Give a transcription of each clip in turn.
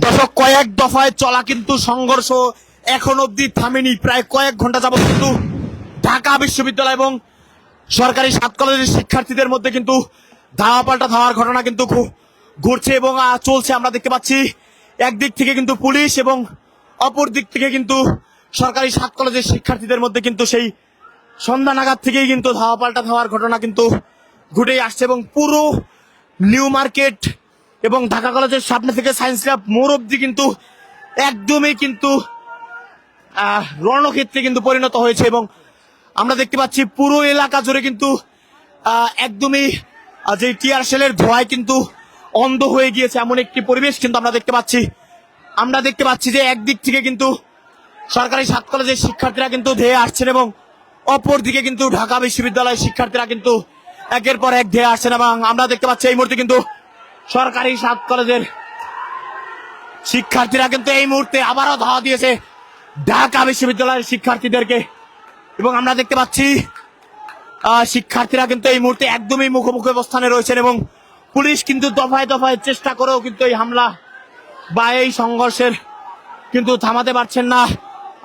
দর্শক, কয়েক দফায় চলা কিন্তু সংঘর্ষ এখন অব্দি থামেনি। প্রায় কয়েক ঘন্টা যাবত কিন্তু ঢাকা বিশ্ববিদ্যালয় এবং সরকারি 7 কলেজের শিক্ষার্থীদের মধ্যে কিন্তু ধাওয়া পাল্টা ধাওয়ার ঘটনা কিন্তু ঘটছে এবং চলছে। আমরা দেখতে পাচ্ছি একদিক থেকে কিন্তু পুলিশ এবং অপর দিক থেকে কিন্তু সরকারি 7 কলেজের শিক্ষার্থীদের মধ্যে কিন্তু সেই সন্ধ্যা নাগাদ থেকেই কিন্তু ধাওয়া পাল্টা ধাওয়ার ঘটনা কিন্তু ঘটেই আসছে এবং পুরো নিউ মার্কেট এবং ঢাকা কলেজের সামনে থেকে সায়েন্স ল্যাব মোড় অব্দি কিন্তু একদমই কিন্তু রণক্ষেত্রে কিন্তু পরিণত হয়েছে এবং আমরা দেখতে পাচ্ছি পুরো এলাকা জুড়ে কিন্তু একদমই যে টিয়ার শেলের ধোঁয়ায় কিন্তু অন্ধ হয়ে গিয়েছে এমন একটি পরিবেশ কিন্তু আমরা দেখতে পাচ্ছি যে একদিক থেকে কিন্তু সরকারি 7 কলেজের শিক্ষার্থীরা কিন্তু ধেয়ে আসছেন এবং অপর দিকে কিন্তু ঢাকা বিশ্ববিদ্যালয়ের শিক্ষার্থীরা কিন্তু একের পর এক ধেয়ে আসছেন এবং আমরা দেখতে পাচ্ছি এই মুহূর্তে কিন্তু সরকারি 7 কলেজের শিক্ষার্থীরা কিন্তু এই মুহূর্তে আবারও ধাওয়া দিয়েছে ঢাকা বিশ্ববিদ্যালয়ের শিক্ষার্থীদেরকে এবং আমরা দেখতে পাচ্ছি শিক্ষার্থীরা কিন্তু এই মুহূর্তে একদমই মুখোমুখি অবস্থানে রয়েছেন এবং পুলিশ কিন্তু দফায় দফায় চেষ্টা করেও কিন্তু এই হামলা বা এই সংঘর্ষের কিন্তু থামাতে পারছেন না।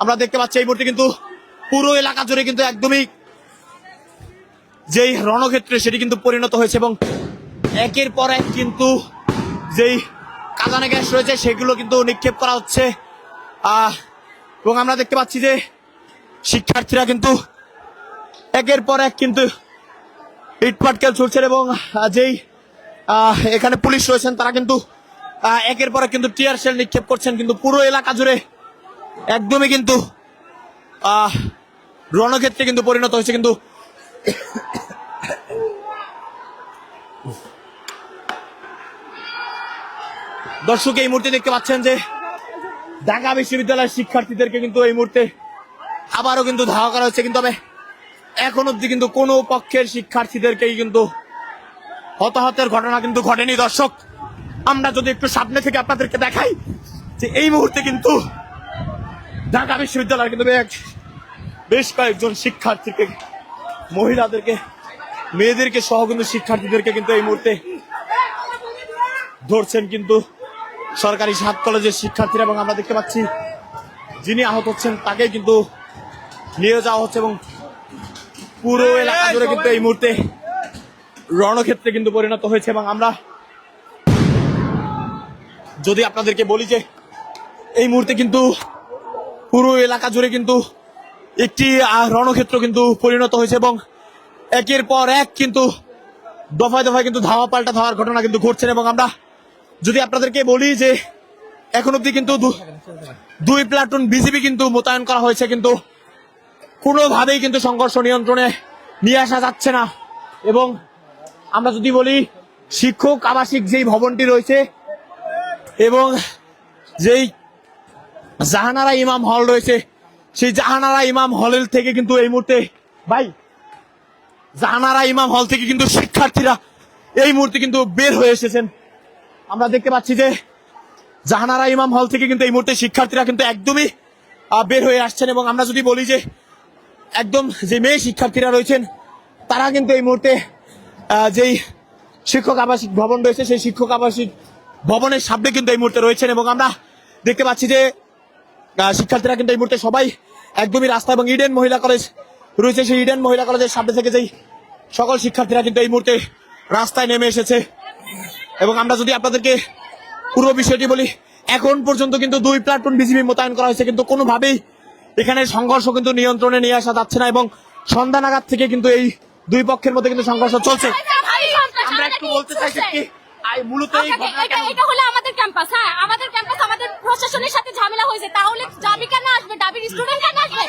আমরা দেখতে পাচ্ছি এই মুহূর্তে কিন্তু পুরো এলাকা জুড়ে কিন্তু একদমই যেই রণক্ষেত্রে সেটি কিন্তু পরিণত হয়েছে এবং একের পর এক কিন্তু যেই কাঁদানে গ্যাস রয়েছে সেগুলো কিন্তু নিক্ষেপ করা হচ্ছে এবং আমরা দেখতে পাচ্ছি যে শিক্ষার্থীরা কিন্তু একের পর এক কিন্তু ইটপাটকেল ছুটছেন এবং যেই এখানে পুলিশ রয়েছেন তারা কিন্তু একের পর এক কিন্তু টিয়ার শেল নিক্ষেপ করছেন কিন্তু পুরো এলাকা জুড়ে একদমই কিন্তু রণক্ষেত্রে কিন্তু পরিণত হয়েছে। কিন্তু দর্শক, এই মুহূর্তে দেখতে পাচ্ছেন যে ঢাকা বিশ্ববিদ্যালয়ের শিক্ষার্থীদেরকে কিন্তু এই মুহূর্তে আবারও কিন্তু ধাওয়া করা হচ্ছে কিন্তু তবে এখন অব্দি কিন্তু কোনো পক্ষের শিক্ষার্থীদেরকেই কিন্তু হতাহতের ঘটনা কিন্তু ঘটেনি। দর্শক, আমরা যদি একটু সামনে থেকে আপনাদেরকে দেখাই যে এই মুহূর্তে কিন্তু ঢাকা বিশ্ববিদ্যালয়ের কিন্তু বেশ কয়েকজন শিক্ষার্থীকে মহিলাদেরকে মেয়েদেরকে সহ কিন্তু শিক্ষার্থীদেরকে কিন্তু এই মুহূর্তে ধরছেন কিন্তু সরকারি 7 কলেজের শিক্ষার্থীরা এবং আমরা দেখতে পাচ্ছি যিনি আহত হচ্ছেন তাকে কিন্তু নিয়ে যাওয়া হচ্ছে এবং পুরো এলাকা জুড়ে কিন্তু এই মুহূর্তে রণক্ষেত্রে কিন্তু পরিণত হয়েছে এবং আমরা যদি আপনাদেরকে বলি যে এই মুহূর্তে কিন্তু পুরো এলাকা জুড়ে কিন্তু একটি রণক্ষেত্র কিন্তু পরিণত হয়েছে এবং একের পর এক কিন্তু দফায় দফায় কিন্তু ধাওয়া পাল্টা ধাওয়ার ঘটনা কিন্তু ঘটছে এবং আমরা যদি আপনাদেরকে বলি যে এখন অব্দি কিন্তু 2 প্লাটুন বিজিবি কিন্তু মোতায়েন করা হয়েছে কিন্তু কোনোভাবেই কিন্তু সংঘর্ষ নিয়ন্ত্রণে নিয়ে আসা যাচ্ছে না এবং আমরা যদি বলি শিক্ষক আবাসিক যেই ভবনটি রয়েছে এবং যেই জাহানারা ইমাম হল রয়েছে সেই জাহানারা ইমাম হলের থেকে কিন্তু এই মুহূর্তে জাহানারা ইমাম হল থেকে কিন্তু শিক্ষার্থীরা এই মুহূর্তে কিন্তু বের হয়ে এসেছেন। আমরা দেখতে পাচ্ছি যে জাহানারা ইমাম হল থেকে কিন্তু এই মুহূর্তে শিক্ষার্থীরা কিন্তু একদমই বের হয়ে আসছেন এবং আমরা যদি বলি যে একদম যে মেয়ে শিক্ষার্থীরা রয়েছেন তারা কিন্তু এই মুহূর্তে যেই শিক্ষক আবাসিক ভবন রয়েছে সেই শিক্ষক আবাসিক ভবনের সামনে কিন্তু এই মুহূর্তে রয়েছেন এবং আমরা দেখতে পাচ্ছি যে শিক্ষার্থীরা কিন্তু এই মুহূর্তে সবাই একদমই রাস্তা এবং ইডেন মহিলা কলেজ রয়েছে সেই ইডেন মহিলা কলেজের সামনে থেকে যেই সকল শিক্ষার্থীরা কিন্তু এই মুহূর্তে রাস্তায় নেমে এসেছে এবং আমরা যদি আপনাদেরকে পুরো বিষয়টি বলি এখন পর্যন্ত কিন্তু 2 প্লাটুন বিজিবি মোতায়েন করা হয়েছে কিন্তু কোনোভাবেই এখানে সংঘর্ষ কিন্তু নিয়ন্ত্রণে নিয়ে আসা যাচ্ছে না এবং সন্ধ্যা নাগাদ থেকে কিন্তু এই 2 পক্ষের মধ্যে কিন্তু সংঘর্ষ চলছে। আমরা একটু বলতে চাইছি কি মূলত এটা হলো আমাদের ক্যাম্পাস। হ্যাঁ, আমাদের ক্যাম্পাস আমাদের প্রশাসনের সাথে ঝামেলা হয়েছে, তাহলে ডাবি কেন আসবে? ডাবির স্টুডেন্ট কেন আসবে?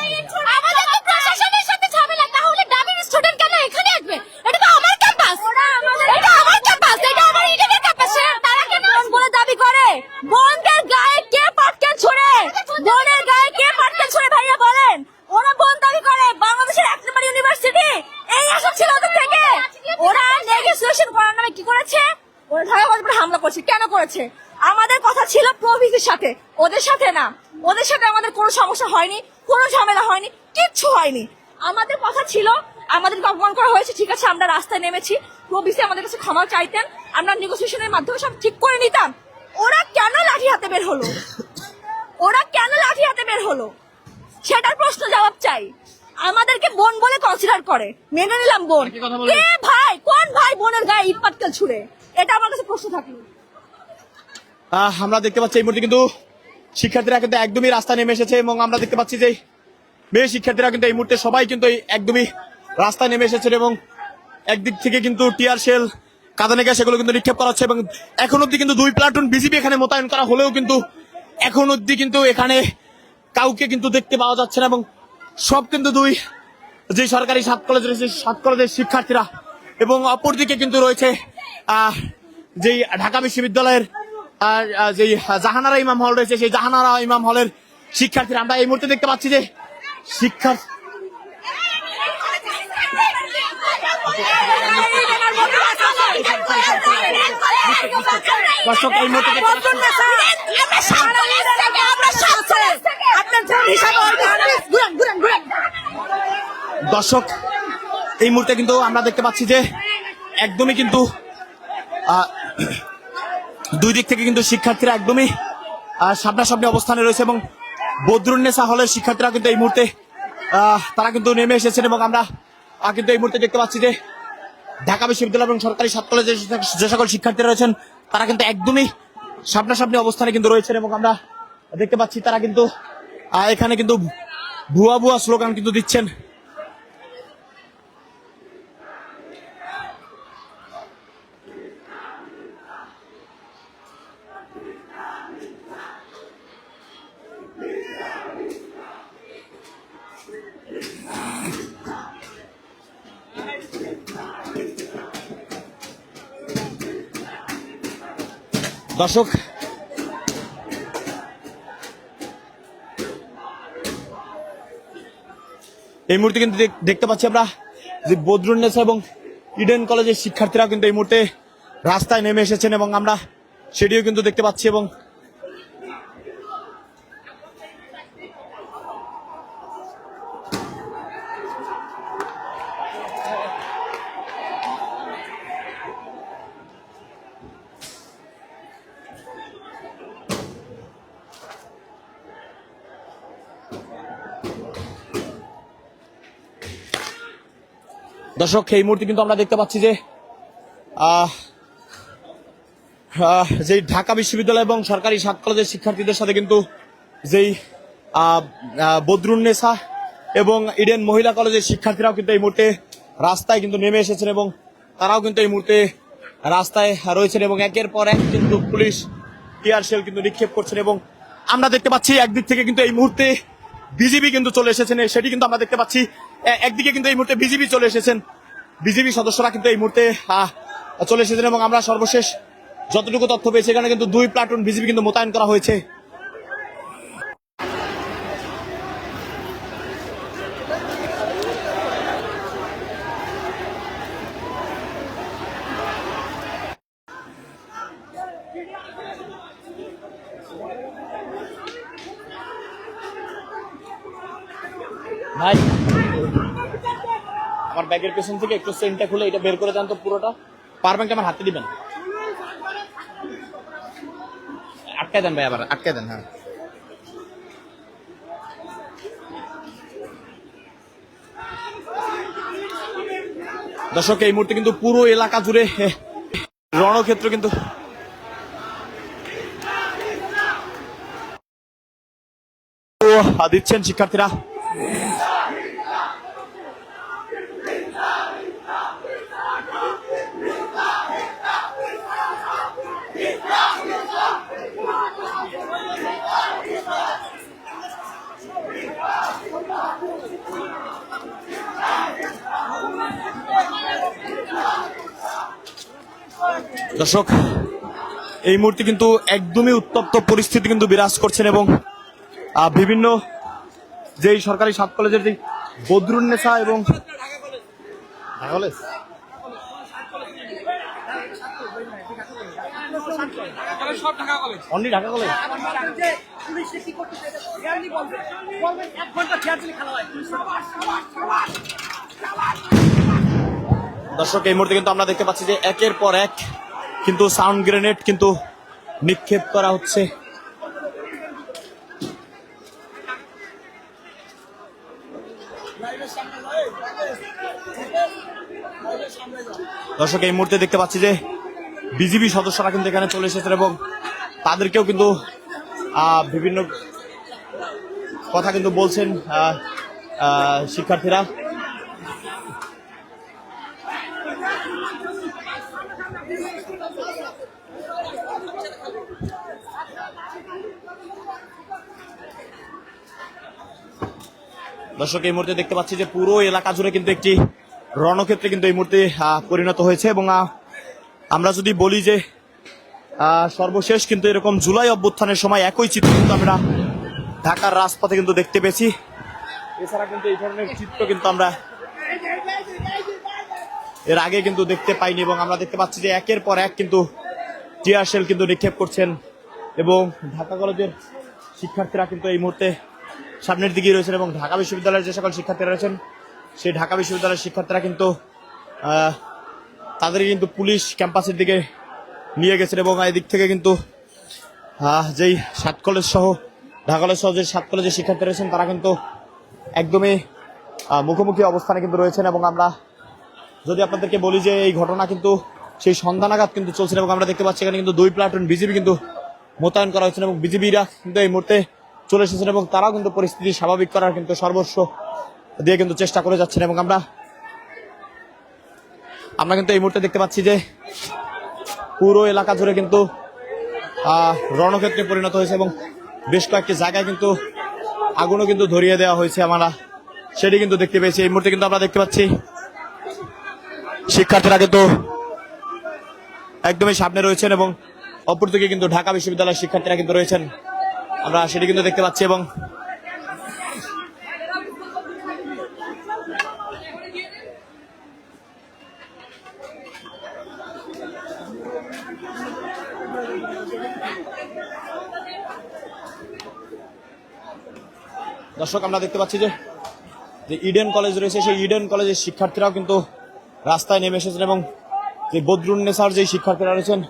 আমাদের তো প্রশাসনের সাথে ঝামেলা, তাহলে ডাবির স্টুডেন্ট কেন এখানে আসবে? এটা তো আমার ক্যাম্পাস, এটা আমার ক্যাম্পাস, এটা আমার ইডেনের ক্যাম্পাস। তারা কেন বলে দাবি করে? বোনদের গায়ে কে পাটকেল ছোড়ে? বোনের গায়ে কে পাটকেল ছোড়ে? ভাইয়া বলেন, ওরা বোন দাবি করে বাংলাদেশের 1 নম্বর ইউনিভার্সিটি। এই আশা ছিল ওদের থেকে। ওরা নেগোসিয়েশন করার নামে কি করেছে? ওরা ঢাকা কলেজে হামলা করছে। কেন করেছে? আমাদের কথা ছিল প্রভিসির সাথে, ওদের সাথে না। ওদের সাথে আমাদের কোনো সমস্যা হয়নি, কোনো ঝামেলা হয়নি, কিচ্ছু হয়নি। আমাদের কথা ছিল আমাদেরকে অপমান করা হয়েছে, ঠিক আছে, আমরা রাস্তায় নেমেছি, প্রভিসি আমাদের কাছে ক্ষমা চাইতেন, আমরা নেগোসিয়েশনের মাধ্যমে সব ঠিক করে নিতাম। ওরা কেন লাঠি হাতে হাতে বের হলো? ওরা কেন লাঠি হাতে বের হলো সেটার প্রশ্ন জবাব চাই। আমাদেরকে বোন বলে কনসিডার করে, মেনে নিলাম বোন, কে ভাই, কোন ভাই বোনের গায়ে ইট পাটকেল ছুড়ে? এটা আমার কাছে প্রশ্ন থাকলো। আমরা দেখতে পাচ্ছি এই মুহূর্তে কিন্তু শিক্ষার্থীরা কিন্তু একদমই রাস্তা নেমে এসেছে এবং আমরা দেখতে পাচ্ছি যে মেয়ে শিক্ষার্থীরা কিন্তু এই মুহূর্তে সবাই কিন্তু একদমই রাস্তায় নেমে এসেছে এবং একদিক থেকে কিন্তু টিয়ার শেল, কাঁদানে গ্যাস এগুলো কিন্তু নিক্ষেপ করা হচ্ছে এবং এখন অব্দি কিন্তু 2 প্লাটুন বিজিবি এখানে মোতায়েন করা হলেও কিন্তু এখন অব্দি কিন্তু এখানে কাউকে কিন্তু দেখতে পাওয়া যাচ্ছে না এবং সব কিন্তু যে সরকারি 7 কলেজ রয়েছে 7 কলেজের শিক্ষার্থীরা এবং অপরদিকে কিন্তু রয়েছে যেই ঢাকা বিশ্ববিদ্যালয়ের যেই জাহানারা ইমাম হল রয়েছে সেই জাহানারা ইমাম হলের শিক্ষার্থীরা। আমরা এই মুহূর্তে দেখতে পাচ্ছি যে দর্শক এই মুহূর্তে কিন্তু আমরা দেখতে পাচ্ছি যে একদমই কিন্তু দুই দিক থেকে কিন্তু শিক্ষার্থীরা একদমই সামনাসামনি অবস্থানে রয়েছে এবং বদরুন্নেসা হলের শিক্ষার্থীরা কিন্তু এই মুহূর্তে তারা কিন্তু নেমে এসেছেন এবং আমরা কিন্তু এই মুহূর্তে দেখতে পাচ্ছি যে ঢাকা বিশ্ববিদ্যালয় এবং সরকারি 7 কলেজের যে সকল শিক্ষার্থীরা রয়েছেন তারা কিন্তু একদমই সামনাসামনি অবস্থানে কিন্তু রয়েছেন এবং আমরা দেখতে পাচ্ছি তারা কিন্তু এখানে কিন্তু ভুয়া ভুয়া স্লোগান কিন্তু দিচ্ছেন। দর্শক এই মুহূর্তে কিন্তু দেখতে পাচ্ছি আমরা যে বদরুন্নেসা এবং ইডেন কলেজের শিক্ষার্থীরা কিন্তু এই মুহূর্তে রাস্তায় নেমে এসেছেন এবং আমরা সেটিও কিন্তু দেখতে পাচ্ছি এবং দর্শক এই মুহূর্তে কিন্তু আমরা দেখতে পাচ্ছি যে যেই ঢাকা বিশ্ববিদ্যালয় এবং সরকারি 7 কলেজের শিক্ষার্থীদের সাথে কিন্তু যেই বদরুন্নেসা এবং ইডেন মহিলা কলেজের শিক্ষার্থীরাও কিন্তু এই মুহূর্তে রাস্তায় কিন্তু নেমে এসেছেন এবং তারাও কিন্তু এই মুহূর্তে রাস্তায় রয়েছেন এবং একের পর এক কিন্তু পুলিশ টিয়ার শেল কিন্তু নিক্ষেপ করছেন এবং আমরা দেখতে পাচ্ছি একদিক থেকে কিন্তু এই মুহূর্তে বিজিবি কিন্তু চলে এসেছেন, সেটি কিন্তু আমরা দেখতে পাচ্ছি। একদিকে কিন্তু এই মুহূর্তে বিজিবি চলে এসেছেন, বিজিবি সদস্যরা কিন্তু এই মুহূর্তে চলে এসেছেন এবং আমরা সর্বশেষ যতটুকু তথ্য পেয়েছি এখানে কিন্তু 2 প্লাটুন বিজিবি কিন্তু মোতায়েন করা হয়েছে। ভাই আমার ব্যাগের পেছন থেকে একটু চেইনটা খুলে এটা বের করে দেন তো পুরোটা। পাওয়ার ব্যাংকটা আমার হাতে দিবেন, আটকায় দেন ভাই, আবার আটকায় দেন। হ্যাঁ দর্শক এই মুহূর্তে কিন্তু পুরো এলাকা জুড়ে রণক্ষেত্র কিন্তু দিচ্ছেন শিক্ষার্থীরা। দর্শক এই মুহূর্তে কিন্তু একদমই উত্তপ্ত পরিস্থিতি কিন্তু বিরাজ করছেন এবং বিভিন্ন যেই সরকারি 7 কলেজের যে বদরুন্নেসা এবং Dhaka college only Dhaka college দর্শক এই মুহূর্তে কিন্তু আমরা দেখতে পাচ্ছি যে একের পর এক কিন্তু সাউন্ড গ্রেনেড কিন্তু নিক্ষেপ করা হচ্ছে দর্শক এই মুহূর্তে দেখতে পাচ্ছি যে বিজিবি সদস্যরা কিন্তু এখানে চলে এসেছেন এবং তাদেরকেও কিন্তু বিভিন্ন কথা কিন্তু বলছেন শিক্ষার্থীরা। দর্শক এই মুহূর্তে দেখতে পাচ্ছি যে পুরো এলাকা জুড়ে কিন্তু একটি রণক্ষেত্রে কিন্তু এই মুহূর্তে পরিণত হয়েছে এবং আমরা যদি বলি যে সর্বশেষ কিন্তু এরকম জুলাই অভ্যুত্থানের সময় একই চিত্র কিন্তু আমরা ঢাকার রাজপথে কিন্তু দেখতে পেয়েছি। এছাড়া কিন্তু এই ধরনের চিত্র কিন্তু আমরা এর আগে কিন্তু দেখতে পাইনি এবং আমরা দেখতে পাচ্ছি যে একের পর এক কিন্তু টিয়ার শেল কিন্তু নিক্ষেপ করছেন এবং ঢাকা কলেজের শিক্ষার্থীরা কিন্তু এই মুহূর্তে সামনের দিকে রয়েছেন এবং ঢাকা বিশ্ববিদ্যালয়ের যে সকল শিক্ষার্থীরা রয়েছেন সেই ঢাকা বিশ্ববিদ্যালয়ের শিক্ষার্থীরা কিন্তু তাদের কিন্তু পুলিশ ক্যাম্পাসের দিকে নিয়ে গেছেন এবং এদিক থেকে কিন্তু যেই 7 কলেজ সহ ঢাকা কলেজ সহ যে 7 কলেজের শিক্ষার্থী রয়েছেন তারা কিন্তু একদমই মুখোমুখি অবস্থানে কিন্তু রয়েছেন এবং আমরা যদি আপনাদেরকে বলি যে এই ঘটনা কিন্তু সেই সন্ধ্যা নাগাদ কিন্তু চলছে এবং আমরা দেখতে পাচ্ছি এখানে কিন্তু 2 প্লাটুন বিজিবি কিন্তু মোতায়েন করা হয়েছে এবং বিজিবিরা কিন্তু এই মুহূর্তে চলে এসেছেন এবং তারাও কিন্তু পরিস্থিতি স্বাভাবিক করার কিন্তু সর্বস্ব দিয়ে কিন্তু চেষ্টা করে যাচ্ছেন এবং আমরা কিন্তু এই মুহূর্তে দেখতে পাচ্ছি যে পুরো এলাকা জুড়ে কিন্তু রণক্ষেত্রে পরিণত হয়েছে এবং বেশ কয়েকটি জায়গায় কিন্তু আগুনও কিন্তু ধরিয়ে দেওয়া হয়েছে। আমরা সেটি কিন্তু দেখতে পেয়েছি। এই মুহূর্তে কিন্তু আমরা দেখতে পাচ্ছি শিক্ষার্থীরা কিন্তু একদমই সামনে রয়েছেন এবং অপরদিকে কিন্তু ঢাকা বিশ্ববিদ্যালয়ের শিক্ষার্থীরা কিন্তু রয়েছেন, আমরা সেটি কিন্তু দেখতে পাচ্ছি। এবং দর্শক আমরা দেখতে পাচ্ছি যে ইডেন কলেজ রয়েছে, সেই ইডেন কলেজের শিক্ষার্থীরাও কিন্তু রাস্তায় নেমে এসেছেন এবং যে বদরুন্নেসার যে শিক্ষার্থীরা রয়েছেন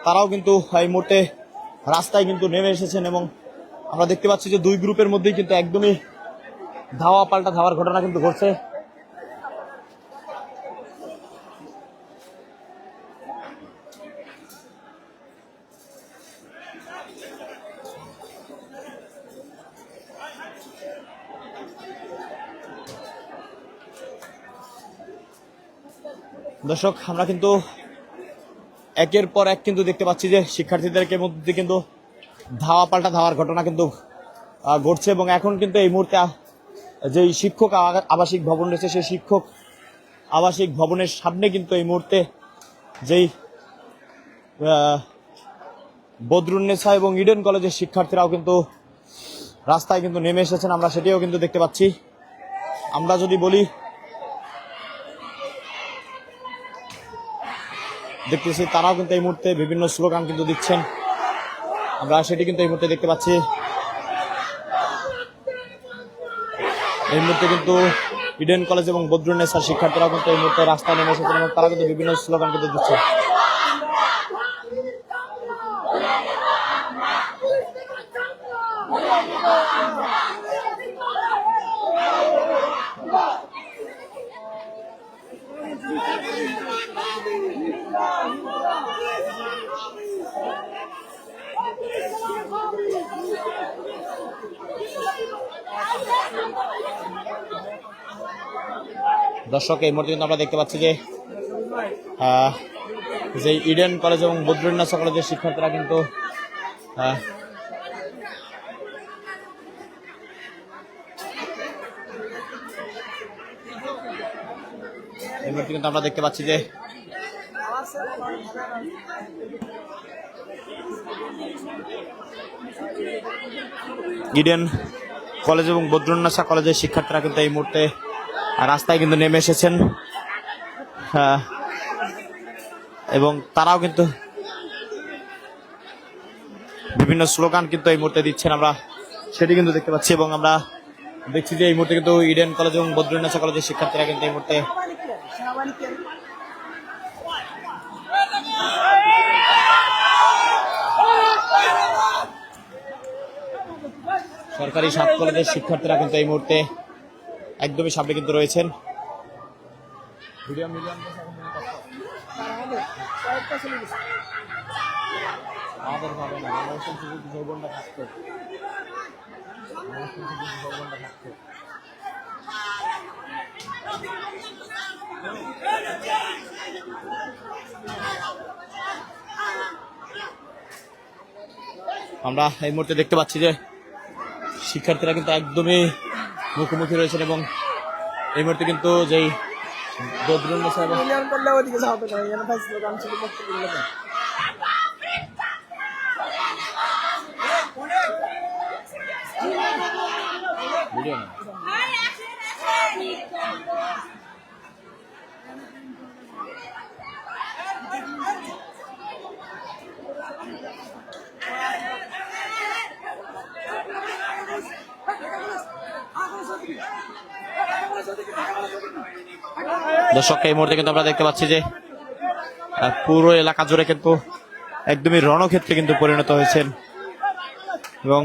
তারাও কিন্তু এই মুহূর্তে রাস্তায় কিন্তু নেমে এসেছেন এবং আমরা দেখতে পাচ্ছি যে 2 গ্রুপের মধ্যেই কিন্তু একদমই ধাওয়া পাল্টা ধাওয়ার ঘটনা কিন্তু ঘটছে। দর্শক আমরা কিন্তু একের পর এক কিন্তু দেখতে পাচ্ছি যে শিক্ষার্থীদেরকে মধ্যে কিন্তু ধাওয়া পাল্টা ধাওয়ার ঘটনা কিন্তু ঘটছে এবং এখন কিন্তু এই মুহূর্তে যেই শিক্ষক আবাসিক ভবন রয়েছে সেই শিক্ষক আবাসিক ভবনের সামনে কিন্তু এই মুহূর্তে যেই বদরুন্নেসা এবং ইডেন কলেজের শিক্ষার্থীরাও কিন্তু রাস্তায় কিন্তু নেমে এসেছেন, আমরা সেটিও কিন্তু দেখতে পাচ্ছি। আমরা যদি বলি দেখতেছি তারাও কিন্তু এই মুহূর্তে বিভিন্ন স্লোগান কিন্তু দিচ্ছেন, আমরা সেটি কিন্তু এই মুহূর্তে দেখতে পাচ্ছি। এই মুহূর্তে কিন্তু ইডেন কলেজ এবং বদরুন্নেসার শিক্ষার্থীরাও কিন্তু এই মুহূর্তে রাস্তায় নেমে এসেছেন এবং তারা কিন্তু বিভিন্ন স্লোগান কিন্তু দিচ্ছে। দর্শক এই মুহূর্তে কিন্তু আমরা দেখতে পাচ্ছি যে ইডেন কলেজ এবং বদরুন্নেসা কলেজের শিক্ষার্থীরা কিন্তু এই মুহূর্তে কিন্তু আমরা দেখতে পাচ্ছি যে ইডেন কলেজ এবং বদরুন্নেসা কলেজের শিক্ষার্থীরা কিন্তু এই মুহূর্তে রাস্তায় কিন্তু নেমে এসেছেন এবং তারাও কিন্তু বিভিন্ন স্লোগান কিন্তু এই মুহূর্তে দিচ্ছেন, আমরা সেটি কিন্তু দেখতে পাচ্ছি। এবং আমরা দেখছি যে এই মুহূর্তে কিন্তু ইডেন কলেজ এবং বদরুন্নেসা কলেজের শিক্ষার্থীরা কিন্তু এই মুহূর্তে সরকারি 7 কলেজের শিক্ষার্থীরা কিন্তু এই মুহূর্তে একদমই সামনে কিন্তু রয়েছেন। আমাদের ভাবে না, আমরা শুনছি যে যৌবনটা থাকতো, আমরা শুনছি যে যৌবনটা থাকতো। আমরা এই মুহূর্তে দেখতে পাচ্ছি যে শিক্ষার্থীরা কিন্তু একদমই মুখোমুখি রয়েছেন এবং এই মুহূর্তে কিন্তু যেই বদরুন্নেসা এবং ভিডিও না। দর্শক এই মুহূর্তে কিন্তু আমরা দেখতে পাচ্ছি যে পুরো এলাকা জুড়ে কিন্তু একদমই রণক্ষেত্রে কিন্তু পরিণত হয়েছেন এবং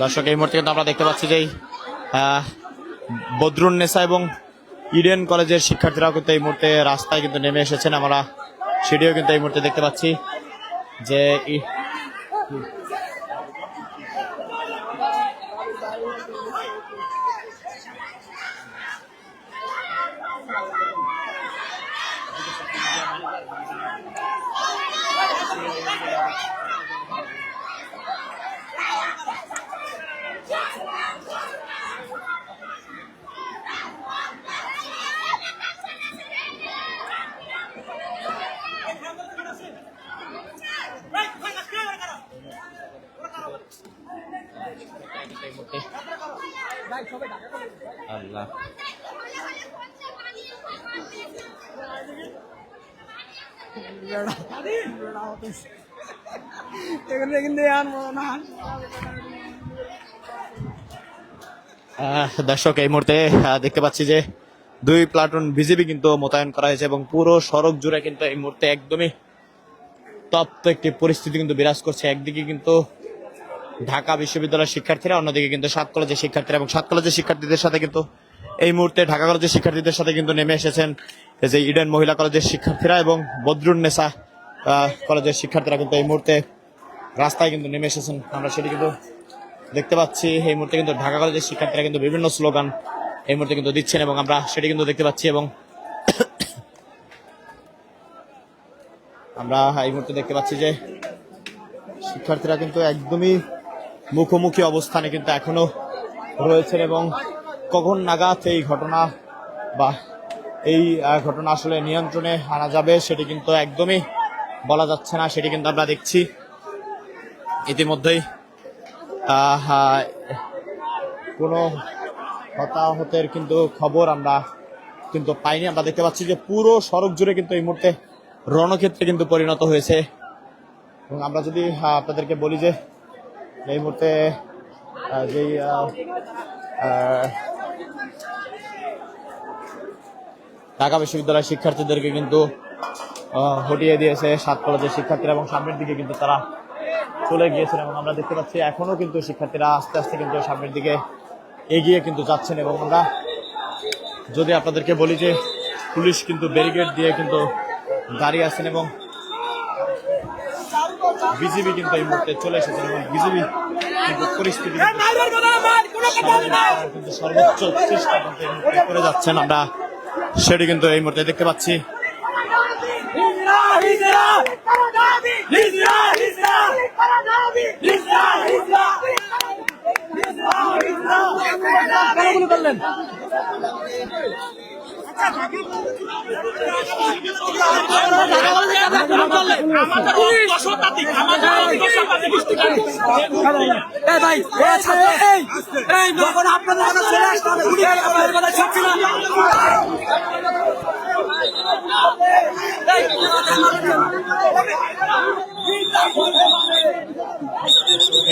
দর্শক এই মুহূর্তে কিন্তু আমরা দেখতে পাচ্ছি যে বদরুন্নেসা এবং ইডেন কলেজের শিক্ষার্থীরাও কিন্তু এই মুহূর্তে রাস্তায় কিন্তু নেমে এসেছেন। আমরা সেটিও কিন্তু এই মুহূর্তে দেখতে পাচ্ছি যে আল্লাহ দর্শক এই মুহূর্তে দেখতে পাচ্ছি যে 2 প্লাটুন বিজিবি কিন্তু মোতায়েন করা হয়েছে এবং পুরো সড়ক জুড়ে কিন্তু এই মুহূর্তে একদমই তপ্ত একটি পরিস্থিতি কিন্তু বিরাজ করছে। একদিকে কিন্তু ঢাকা বিশ্ববিদ্যালয়ের শিক্ষার্থীরা, অন্যদিকে কিন্তু 7 কলেজের শিক্ষার্থীরা এবং 7 কলেজের শিক্ষার্থীদের সাথে কিন্তু এই মুহূর্তে ঢাকা কলেজের শিক্ষার্থীদের সাথে কিন্তু নেমে এসেছেন এই যে ইডেন মহিলা কলেজের শিক্ষার্থীরা এবং বদরুন্নেসা কলেজের শিক্ষার্থীরা কিন্তু এই মুহূর্তে রাস্তায় কিন্তু নেমে এসেছেন। আমরা সেটি কিন্তু দেখতে পাচ্ছি। এই মুহূর্তে কিন্তু ঢাকা কলেজের শিক্ষার্থীরা কিন্তু বিভিন্ন স্লোগান এই মুহূর্তে কিন্তু দিচ্ছেন এবং আমরা সেটি কিন্তু দেখতে পাচ্ছি এবং আমরা এই মুহূর্তে দেখতে পাচ্ছি যে শিক্ষার্থীরা কিন্তু একদমই মুখোমুখি অবস্থানে কিন্তু এখনো রয়েছেন এবং কখন নাগাদ এই ঘটনা বা এই ঘটনা আসলে নিয়ন্ত্রণে আনা যাবে সেটি কিন্তু একদমই বলা যাচ্ছে না। সেটি কিন্তু আমরা দেখছি ইতিমধ্যেই কোনো হতাহতের কিন্তু খবর আমরা কিন্তু পাইনি। আমরা দেখতে পাচ্ছি যে পুরো সড়ক জুড়ে কিন্তু এই মুহূর্তে রণক্ষেত্রে কিন্তু পরিণত হয়েছে এবং আমরা যদি আপনাদেরকে বলি যে এই মুহূর্তে যেই ঢাকা বিশ্ববিদ্যালয়ের শিক্ষার্থীদেরকে কিন্তু হটিয়ে দিয়েছে 7 কলেজের শিক্ষার্থীরা এবং সামনের দিকে কিন্তু তারা চলে গিয়েছেন এবং আমরা দেখতে পাচ্ছি এখনো কিন্তু শিক্ষার্থীরা আস্তে আস্তে কিন্তু সামনের দিকে এগিয়ে কিন্তু যাচ্ছেন এবং আমরা যদি আপনাদেরকে বলি যে পুলিশ কিন্তু ব্যারিকেড দিয়ে কিন্তু দাঁড়িয়ে আছেন এবং বিজিবি কিন্তু এই মুহূর্তে চলে এসেছেন এবং বিজিবি কিন্তু পরিস্থিতি কিন্তু সর্বোচ্চ চেষ্টা কিন্তু করে যাচ্ছেন। আমরা সেটি কিন্তু এই মুহূর্তে দেখতে পাচ্ছি।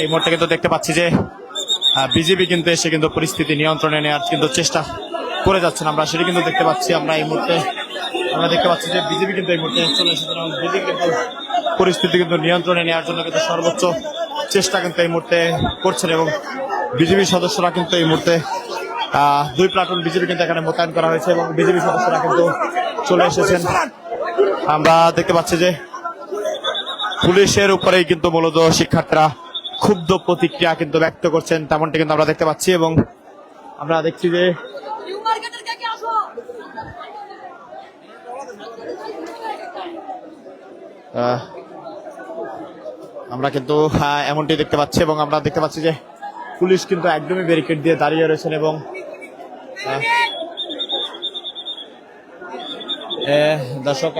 এই মুহূর্তে কিন্তু দেখতে পাচ্ছি যে বিজেপি কিন্তু এসে কিন্তু পরিস্থিতি নিয়ন্ত্রণে নেওয়ার কিন্তু চেষ্টা করে যাচ্ছেন। আমরা সেটা কিন্তু দেখতে পাচ্ছি। আমরা এই মুহূর্তে আমরা দেখতে পাচ্ছি যে বিজেপি কিন্তু এই মুহূর্তে চলে এসেছেন এবং বিজেপি কিন্তু পরিস্থিতি কিন্তু নিয়ন্ত্রণে নেওয়ার জন্য কিন্তু সর্বোচ্চ চেষ্টা কিন্তু এই মুহূর্তে করছেন এবং বিজেপি সদস্যরা কিন্তু এই মুহূর্তে 2 প্লাটুন বিজেপি কিন্তু এখানে মোতায়েন করা হয়েছে এবং বিজেপি সদস্যরা কিন্তু চলে এসেছেন। আমরা দেখতে পাচ্ছি যে পুলিশের উপরেই কিন্তু মূলত শিক্ষার্থীরা ক্ষুব্ধ প্রতিক্রিয়া কিন্তু ব্যক্ত করছেন, তেমনটি কিন্তু আমরা দেখতে পাচ্ছি এবং আমরা দেখছি যে আমরা কিন্তু এমনটি দেখতে পাচ্ছি এবং আমরা দেখতে পাচ্ছি যে পুলিশ কিন্তু একদমই ব্যারিকেড দিয়ে দাঁড়িয়ে রয়েছেন এবং দর্শক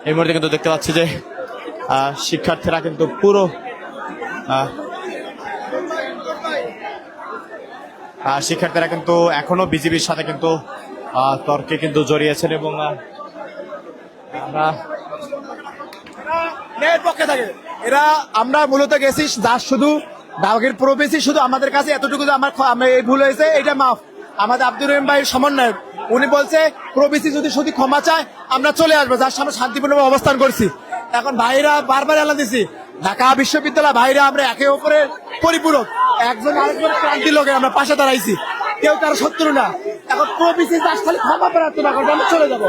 এই মুহূর্তে কিন্তু দেখতে পাচ্ছি যে শিক্ষার্থীরা কিন্তু পুরো শিক্ষার্থীরা কিন্তু এখনো বিজেপির সাথে কিন্তু তর্কে কিন্তু জড়িয়েছেন এবং আমরা পক্ষে থাকে এরা আমরা মূলত গেছি যা শুধু দাগের প্রবেশী শুধু আমাদের কাছে এতটুকু যে আমার এই ভুল হয়েছে এটা মাফ। আমাদের আব্দুর রহিম ভাই সমন্বয়ক উনি বলছে প্রবেশী যদি শুধু ক্ষমা চায় আমরা চলে আসবো, যার সামনে শান্তিপূর্ণভাবে অবস্থান করছি। এখন ভাইরা বারবার এলান দিছি ঢাকা বিশ্ববিদ্যালয় ভাইরা আমরা একে অপরের পরিপূরক, একজন আরেকজন ক্রান্তি লোকের আমরা পাশে দাঁড়াইছি, কেউ কারো শত্রু না। এখন প্রবেশী যার খালি ক্ষমা প্রার্থনা করবো আমরা চলে যাবো।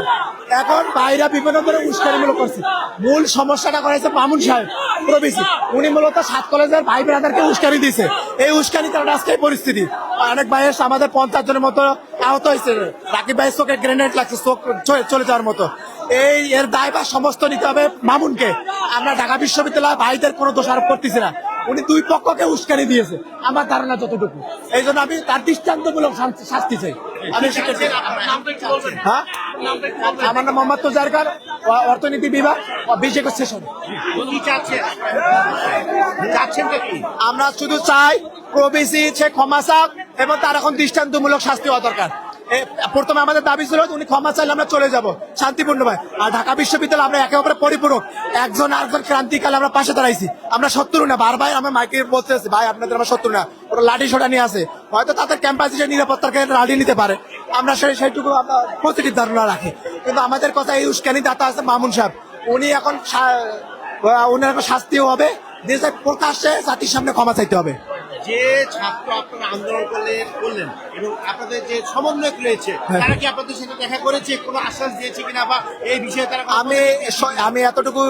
এখন ভাইরা বিভিন্ন ধরনের উস্কানিমূলক করছে। মূল সমস্যাটা করেছে মামুন সাহেব প্রবেশী, উনি মূলত 7 কলেজের ভাই ব্রাদারকে উস্কানি দিয়েছে। এই উস্কানি কারণে আজকে এই পরিস্থিতি। অনেক ভাইয়ের আমাদের 50 জনের মতো আহত হয়েছে। রাকিব ভাইয়ের চোখে গ্রেনেড লাগছে, চোখ চলে যাওয়ার মতো। এর দায়ভার সমস্ত নিতে হবে মামুনকে। আমরা ঢাকা বিশ্ববিদ্যালয় ভাইদের কোনো দোষারোপ করতেছি না, উনি 2 পক্ষকে উস্কানি দিয়েছে আমার ধারণা যতটুকু। এই জন্য আমি তার দৃষ্টান্তমূলক শাস্তি চাই। আমি হ্যাঁ, আমার নাম মোহাম্মদ তোজার খান, অর্থনীতি বিভাগ, বিজেপি সেশন। আমরা শুধু চাই প্রবেশী সে ক্ষমা চাক এবং তার এখন দৃষ্টান্তমূলক শাস্তি হওয়া দরকার। প্রথমে আমাদের দাবি ছিল উনি ক্ষমা চাইলে আমরা চলে যাব শান্তিপূর্ণভাবে। আর ঢাকা বিশ্ববিদ্যালয় আমরা একে অপরের পরিপূরক, একজন আরেকজন ক্রান্তিকালে আমরা পাশে দাঁড়াইছি। আমরা শত্রু না। বারবার আমরা মাইকে বলতেছি ভাই আপনাদের আমরা শত্রু না, ওরা লাঠি সোটা নিয়ে আসে, হয়তো তাদের ক্যাম্পাসে নিরাপত্তার লাঠি নিতে পারে, আমরা সেইটুকু আমরা পজিটিভ ধারণা রাখি। কিন্তু আমাদের কথা এই উস্কানি দাতা আছে মামুন সাহেব, উনি এখন উনার এখন শাস্তিও হবে, দেশে প্রকাশ্যে জাতির সামনে ক্ষমা চাইতে হবে। যে ছাত্র আপনারা আন্দোলন করলেন এবং আপনাদের যে সমন্বয়ক রয়েছে তারা কি আপনাদের সাথে দেখা করেছে, কোনো আশ্বাস দিয়েছে কিনা বা এই বিষয়ে তারা? আমি এতটুকু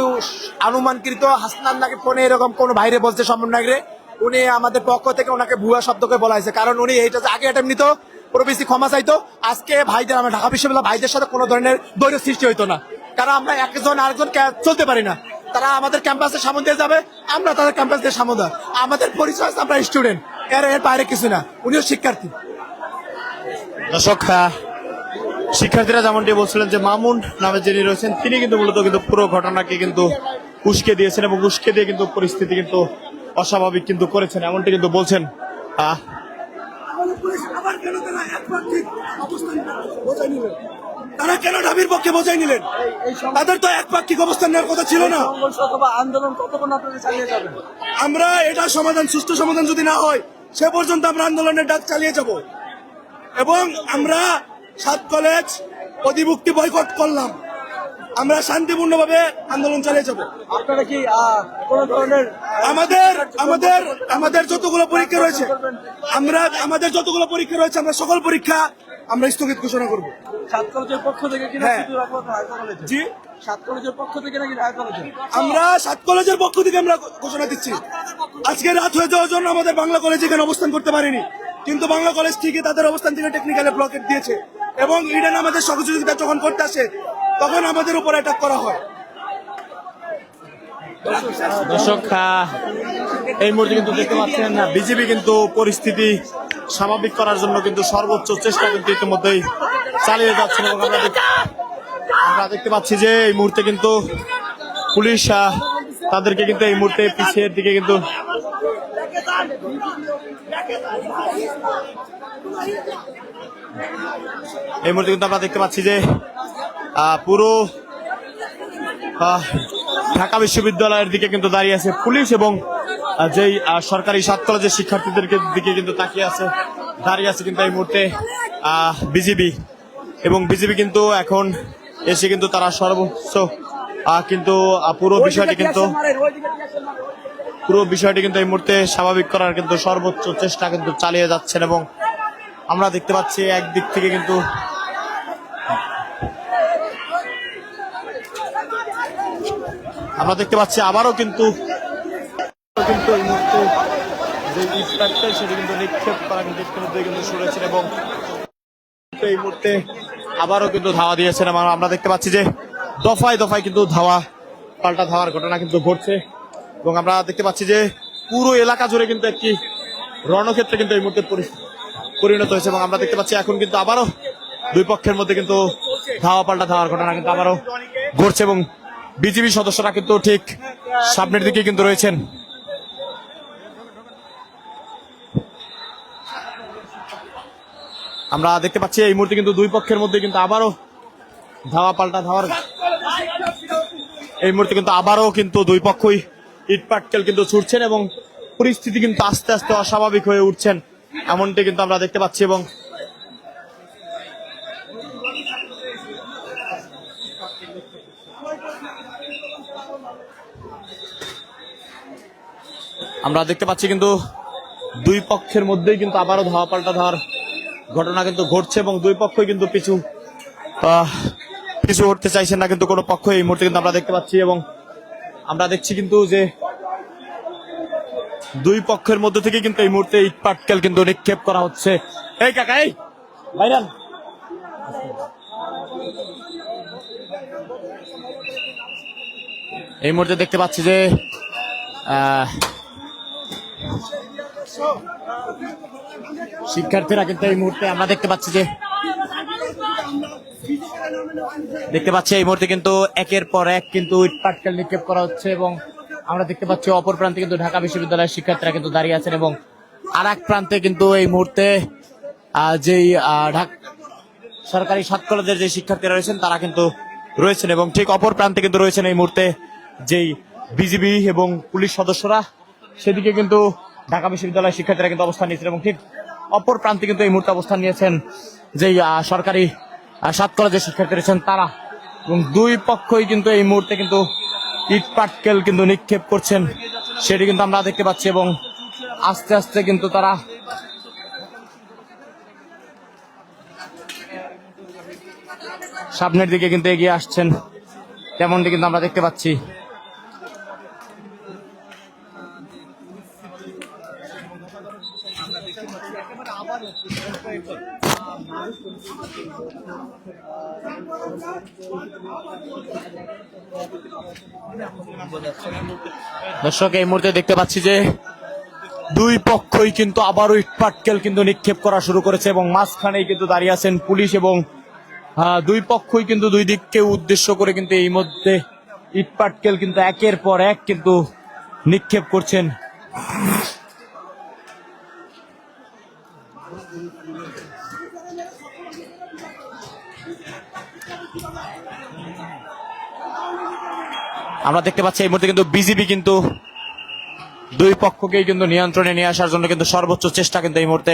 অনুমানকৃত হাসনান নাকি ফোনে এরকম কোন বাইরে বলছে সমন্বয়করে, উনি আমাদের পক্ষ থেকে ওনাকে ভুয়া শব্দকে বলা হয়েছে। কারণ উনি এইটা আগে অ্যাটেম্প নিত, প্রবেশী ক্ষমা চাইতো। আজকে ভাইদের আমরা ঢাকা বিশ্ববিদ্যালয় ভাইদের সাথে কোনো ধরনের দ্বৈর সৃষ্টি হইতো না, কারণ আমরা একজন আরেকজন চলতে পারি না। তারা আমাদের ক্যাম্পাসের সামনে দিয়ে যাবে, আমরা তাদের ক্যাম্পাস দিয়ে সামনে দেয়। আমাদের পরিচয় আমরা স্টুডেন্ট, এর বাইরে কিছু না। উনিও শিক্ষার্থী। দর্শক শিক্ষার্থীরা যেমনটি বলছিলেন যে মামুন নামে যিনি রয়েছেন তিনি কিন্তু মূলত কিন্তু পুরো ঘটনাকে কিন্তু উস্কে দিয়েছেন এবং উস্কে দিয়ে কিন্তু পরিস্থিতি কিন্তু অস্বাভাবিক কিন্তু করেছেন, এমনটি কিন্তু বলছেন। তারা কেন ঢাবির পক্ষে বোঝাই নিলেন? তাদের তো একপাক্ষিক অবস্থান নেওয়ার কথা ছিল না। আন্দোলন কতক্ষণ আপনারা চালিয়ে যাবেন? আমরা এটা সমাধান, সুষ্ঠু সমাধান যদি না হয় সে পর্যন্ত আমরা আন্দোলনের ডাক চালিয়ে যাব এবং আমরা 7 কলেজ অধিভুক্তি বয়কট করলাম। আমরা শান্তিপূর্ণভাবে আন্দোলন চালিয়ে যাব। আপনারা কি কোন ধরনের আমাদের যতগুলো পরীক্ষা রয়েছে আমরা সকল পরীক্ষা আমরা স্থগিত ঘোষণা করব। 7 কলেজের পক্ষ থেকে কিনা হ্যাঁ। শুধু রাখবো ঢাকা কলেজে? জি, 7 কলেজের পক্ষ থেকে নাকি ঢাকা কলেজে? আমরা 7 কলেজের পক্ষ থেকে আমরা ঘোষণা দিচ্ছি। আজকে রাত হয়ে যাওয়ার জন্য আমাদের বাংলা কলেজ এখানে অবস্থান করতে পারেনি, কিন্তু বাংলা কলেজ ঠিকই তাদের অবস্থান থেকে টেকনিক্যাল ব্লকেট দিয়েছে এবং ইডেন আমাদের সহযোগিতা যখন করতে আসে তখন আমাদের উপর অ্যাটাক করা হয়। দর্শক এই মুহূর্তে কিন্তু দেখতে পাচ্ছেন বিজেপি কিন্তু পরিস্থিতি স্বাভাবিক করার জন্য কিন্তু সর্বোচ্চ চেষ্টা কিন্তু ইতিমধ্যেই চালিয়ে যাচ্ছেন এবং আমরা দেখতে পাচ্ছি যে এই মুহূর্তে কিন্তু পুলিশ তাদেরকে কিন্তু এই মুহূর্তে পিছের দিকে কিন্তু এই মুহূর্তে কিন্তু আমরা দেখতে পাচ্ছি যে পুরো ঢাকা বিশ্ববিদ্যালয়ের দিকে কিন্তু দাঁড়িয়ে আছে পুলিশ এবং যেই সরকারি 7 কলেজের শিক্ষার্থীদের দিকে কিন্তু তাকিয়ে আছে, দাঁড়িয়ে আছে কিন্তু এই মুহূর্তে বিজিবি, এবং বিজিবি কিন্তু এখন এসে কিন্তু তারা সর্বোচ্চ কিন্তু পুরো বিষয়টি কিন্তু এই মুহূর্তে স্বাভাবিক করার কিন্তু সর্বোচ্চ চেষ্টা কিন্তু চালিয়ে যাচ্ছেন। এবং আমরা দেখতে পাচ্ছি একদিক থেকে কিন্তু আবারও কিন্তু এই মুহূর্তে যে ইটপাটকেল সেটি কিন্তু নিক্ষেপ করা কিন্তু ইতিমধ্যে কিন্তু শুরু হয়েছে, এবং এই মুহূর্তে আবারও কিন্তু ধাওয়া দিয়েছেন। আমরা দেখতে পাচ্ছি যে দফায় দফায় কিন্তু পাল্টা ধাওয়ার ঘটনা কিন্তু ঘটছে, এবং আমরা দেখতে পাচ্ছি যে পুরো এলাকা জুড়ে কিন্তু একটি রণক্ষেত্রে কিন্তু এই মুহূর্তে পরিণত হয়েছে। এবং আমরা দেখতে পাচ্ছি এখন কিন্তু আবারও দুই পক্ষের মধ্যে কিন্তু পাল্টা ধাওয়ার ঘটনা কিন্তু আবারও ঘটছে, এবং বিজিবি সদস্যরা কিন্তু ঠিক সামনের দিকে কিন্তু রয়েছেন। আমরা দেখতে পাচ্ছি এই মুহূর্তে কিন্তু দুই পক্ষের মধ্যে কিন্তু আবারও পাল্টা ধাওয়ার এই মুহূর্তে কিন্তু আবারও কিন্তু দুই পক্ষই ইটপাটকেল কিন্তু ছুটছেন, এবং পরিস্থিতি কিন্তু আস্তে আস্তে অস্বাভাবিক হয়ে উঠছেন, এমনটি কিন্তু আমরা দেখতে পাচ্ছি। এবং আমরা দেখতে পাচ্ছি কিন্তু দুই পক্ষের মধ্যেই কিন্তু আবারও পাল্টা ধাওয়ার ঘটনা কিন্তু ঘটছে, এবং দুই পক্ষই কিন্তু পিছু হটতে চাইছেন না কিন্তু কোনো পক্ষ এই মুহূর্তে কিন্তু আমরা দেখতে পাচ্ছি। এবং আমরা দেখছি কিন্তু যে দুই পক্ষের মধ্যে থেকে কিন্তু এই মুহূর্তে ইটপাটকেল কিন্তু নিক্ষেপ করা হচ্ছে। এই কাকা, এই ভাইরান, এই মুহূর্তে দেখতে পাচ্ছি যে শিক্ষার্থীরা কিন্তু এই মুহূর্তে আমরা দেখতে পাচ্ছি এই মুহূর্তে কিন্তু একের পর এক কিন্তু ইটপাটকেল নিক্ষেপ করা হচ্ছে, এবং আমরা দেখতে পাচ্ছি অপর প্রান্তে কিন্তু ঢাকা বিশ্ববিদ্যালয়ের শিক্ষার্থীরা কিন্তু দাঁড়িয়ে আছেন, এবং আর এক প্রান্তে কিন্তু এই মুহূর্তে যেই সরকারি 7 কলেজের যে শিক্ষার্থীরা রয়েছেন তারা কিন্তু রয়েছেন, এবং ঠিক অপর প্রান্তে কিন্তু রয়েছেন এই মুহূর্তে যেই বিজিবি এবং পুলিশ সদস্যরা, সেদিকে কিন্তু ঢাকা বিশ্ববিদ্যালয়ের শিক্ষার্থীরা কিন্তু অবস্থান নিয়েছেন, এবং ঠিক অপর প্রান্তে কিন্তু এই মুহূর্তে অবস্থান নিয়েছেন যেই সরকারি 7 কলেজের শিক্ষার্থী রয়েছেন তারা, এবং দুই পক্ষই কিন্তু এই মুহূর্তে কিন্তু ইটপাটকেল কিন্তু নিক্ষেপ করছেন, সেটি কিন্তু আমরা দেখতে পাচ্ছি। এবং আস্তে আস্তে কিন্তু তারা সামনের দিকে কিন্তু এগিয়ে আসছেন, তেমনটি কিন্তু আমরা দেখতে পাচ্ছি। দর্শক, এই মুহূর্তে দেখতে পাচ্ছি যে দুই পক্ষই কিন্তু আবারও ইটপাটকেল কিন্তু নিক্ষেপ করা শুরু করেছে, এবং মাঝখানেই কিন্তু দাঁড়িয়ে আছেন পুলিশ, এবং দুই পক্ষই কিন্তু দুই দিককে উদ্দেশ্য করে কিন্তু এই মধ্যে ইটপাটকেল কিন্তু একের পর এক কিন্তু নিক্ষেপ করছেন। আমরা দেখতে পাচ্ছি এই মুহূর্তে কিন্তু বিজিবি কিন্তু দুই পক্ষকেই কিন্তু নিয়ন্ত্রণে নিয়ে আসার জন্য কিন্তু সর্বোচ্চ চেষ্টা কিন্তু এই মুহূর্তে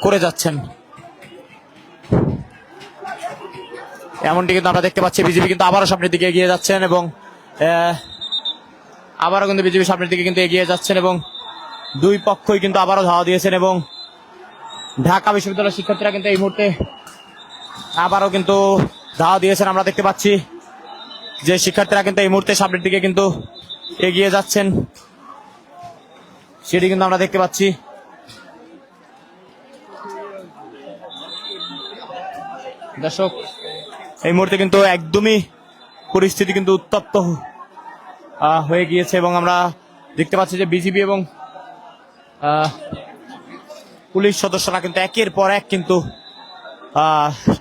করে যাচ্ছেন, এমনটি কিন্তু আমরা দেখতে পাচ্ছি। বিজিবি কিন্তু আবারও সামনের দিকে এগিয়ে যাচ্ছেন, এবং আবারও কিন্তু বিজিবি সামনের দিকে কিন্তু এগিয়ে যাচ্ছেন, এবং দুই পক্ষই কিন্তু আবারও ধাওয়া দিয়েছেন, এবং ঢাকা বিশ্ববিদ্যালয়ের শিক্ষার্থীরা কিন্তু এই মুহূর্তে আবারও কিন্তু ধাওয়া দিয়েছেন। আমরা দেখতে পাচ্ছি যে শিক্ষার্থীরা কিন্তু এই মুহূর্তে সামনের দিকে কিন্তু এগিয়ে যাচ্ছেন, সেটি কিন্তু আমরা দেখতে পাচ্ছি। দর্শক, এই মুহূর্তে কিন্তু একদমই পরিস্থিতি কিন্তু উত্তপ্ত হয়ে গিয়েছে, এবং আমরা দেখতে পাচ্ছি যে বিজিবি এবং পুলিশ সদস্যরা কিন্তু একের পর এক কিন্তু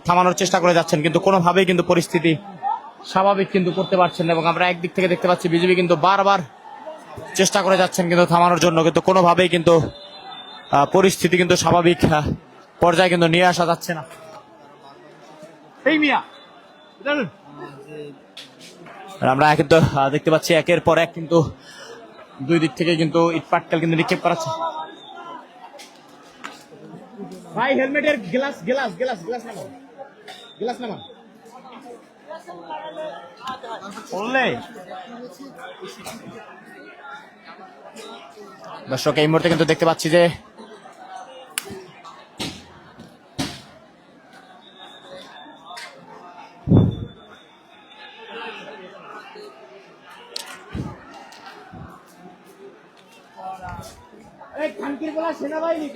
থামানোর চেষ্টা করে যাচ্ছেন, কিন্তু কোনোভাবেই কিন্তু পরিস্থিতি স্বাভাবিক কিন্তু করতে পারছেন না। এবং আমরা একদিক থেকে দেখতে পাচ্ছি বিজিবি কিন্তু বারবার চেষ্টা করে যাচ্ছেন কিন্তু থামানোর জন্য, কিন্তু কোনোভাবেই কিন্তু পরিস্থিতি কিন্তু স্বাভাবিক পর্যায়ে কিন্তু নিয়ে আসা যাচ্ছে না। আমরা কিন্তু দেখতে পাচ্ছি একের পর এক কিন্তু দুই দিক থেকে কিন্তু ইট পাটকেল কিন্তু নিক্ষেপ করাচ্ছে। ভাই হেলমেটের গ্লাস গ্লাস গ্লাস গ্লাস নামান, গ্লাস নামান বললে। দর্শক এই মুহূর্তে কিন্তু দেখতে পাচ্ছি যে সেনাবাহিনী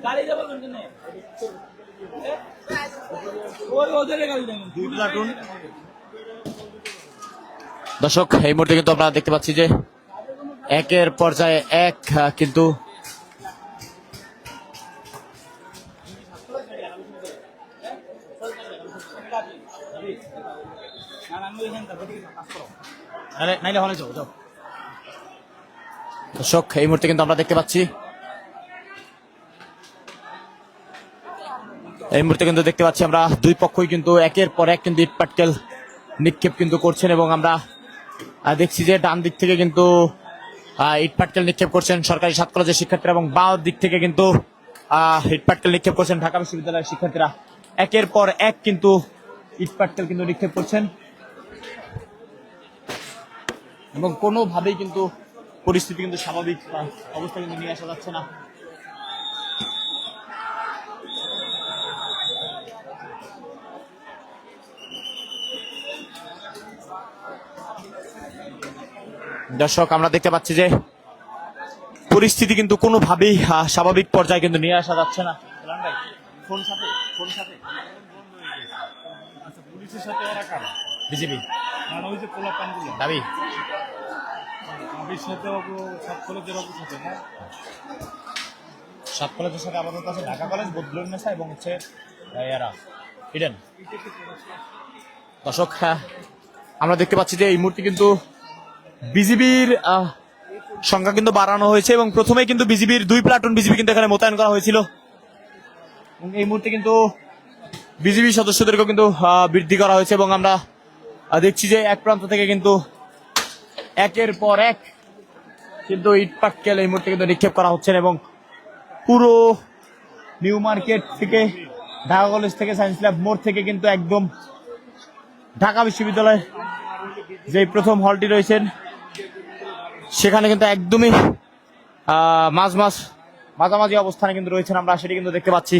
গাড়ি যাবো ওই ওদের গাড়ি দেন 2 প্লাটুন। দর্শক এই মুহূর্তে কিন্তু আমরা দেখতে পাচ্ছি যে একের পর্যায়ে এক কিন্তু দর্শক এই মুহূর্তে কিন্তু আমরা দেখতে পাচ্ছি আমরা দুই পক্ষই কিন্তু একের পর এক কিন্তু ইট পাটকেল নিক্ষেপ কিন্তু করছেন এবং আমরা দেখছি যে ডান দিক থেকে কিন্তু ইট পাটকেল নিক্ষেপ করছেন সরকারি 7 কলেজের শিক্ষার্থীরা এবং বাঁ দিক থেকে কিন্তু ইট পাটকেল নিক্ষেপ করছেন ঢাকা বিশ্ববিদ্যালয়ের শিক্ষার্থীরা। একের পর এক কিন্তু ইট পাটকেল কিন্তু নিক্ষেপ করছেন এবং কোনোভাবেই কিন্তু পরিস্থিতি কিন্তু স্বাভাবিক অবস্থা কিন্তু নিয়ে আসা যাচ্ছে না। দর্শক আমরা দেখতে পাচ্ছি যে পরিস্থিতি কিন্তু কোনোভাবেই স্বাভাবিক পর্যায়ে কিন্তু নিয়ে আসা যাচ্ছে না। পুলিশের সাথে এরা কারা? বিজেপি মানে ওই যে পোলাপানগুলো দাবি আবির সাথে সব কলেজের অফিস আছে না? 7 কলেজের সাথে আপাতত আছে ঢাকা কলেজ, বদলুন্নেসা এবং হচ্ছে এরা ইডেন। দর্শক আমরা দেখতে পাচ্ছি যে এই মুহূর্তে কিন্তু বিজিবির সংখ্যা কিন্তু বাড়ানো হয়েছে এবং প্রথমেই কিন্তু বিজিবির 2 প্লাটুন বিজিবি কিন্তু এখানে মোতায়েন করা হয়েছিল এবং এই মুহূর্তে কিন্তু বিজিবি সদস্যদেরকেও কিন্তু বৃদ্ধি করা হয়েছে এবং আমরা দেখছি যে এক প্রান্ত থেকে কিন্তু একের পর এক কিন্তু ইট পাটকেল এই মুহূর্তে কিন্তু নিক্ষেপ করা হচ্ছে এবং পুরো নিউ মার্কেট থেকে ঢাকা কলেজ থেকে সায়েন্স ল্যাব মোড় থেকে কিন্তু একদম ঢাকা বিশ্ববিদ্যালয় যে প্রথম হলটি রয়েছেন সেখানে কিন্তু একদমই মাঝামাঝি অবস্থানে কিন্তু রয়েছেন, আমরা সেটি কিন্তু দেখতে পাচ্ছি।